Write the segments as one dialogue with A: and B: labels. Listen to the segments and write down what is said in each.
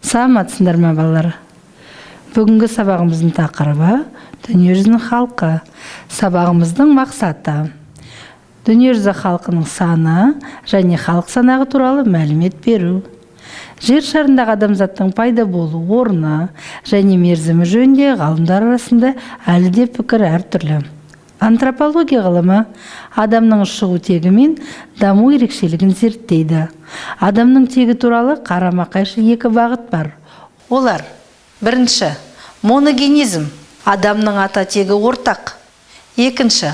A: Саламатсыңдар ма балалар? Бүгінгі сабағымыздың тақырыбы дүниежүзінің халқы. Сабағымыздың мақсаты дүниежүзі халқының саны және халық санағы туралы мәлімет беру. Жер шарындағы адамзаттың пайда болу орны және мерзімі жөнінде ғалымдар арасында әлі де пікір әртүрлі. Антропология ғылымы адамның шығу тегі мен даму ерекшелігін зерттейді. Адамның тегі туралы қарама-қайшы екі бағыт бар. Олар: бірінші, моногенизм, адамның ата тегі ортақ. Екінші,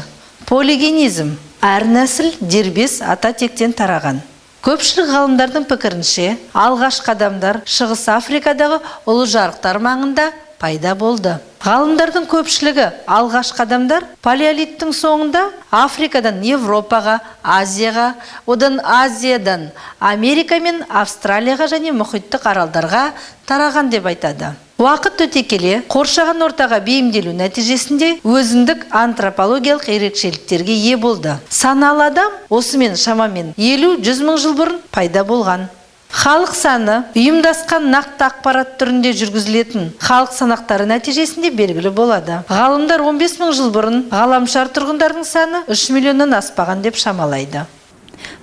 A: полигенизм, әр нәсіл дербес ата тектен тараған. Көпшілік ғалымдардың пікірінше, алғашқы адамдар Шығыс Африкадағы ұлы жарықтар маңында пайда болды. Ғалымдардың көпшілігі алғашқы адамдар палеолиттің соңында Африкадан Европаға, Азияға, одан Азиядан Америка мен Австралияға және мұхиттық аралдарға тараған деп айтады. Уақыт өте келе, қоршаған ортаға бейімделу нәтижесінде өзіндік антропологиялық ерекшеліктерге ие болды. Саналы адам осымен шамамен 50-100 мың жыл бұрын пайда болған. Халық саны ұйымдасқан нақты ақпарат түрінде жүргізілетін халық санақтары нәтижесінде белгілі болады. Ғалымдар 15 мың жыл бұрын ғаламшар тұрғындарының саны 3 миллионнан аспаған деп шамалайды.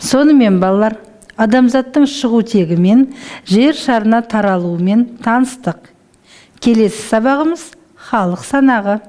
A: Сонымен балалар, адамзаттың шығу тегімен жер шарына таралуымен таныстық. Келесі сабағымыз халық санағы.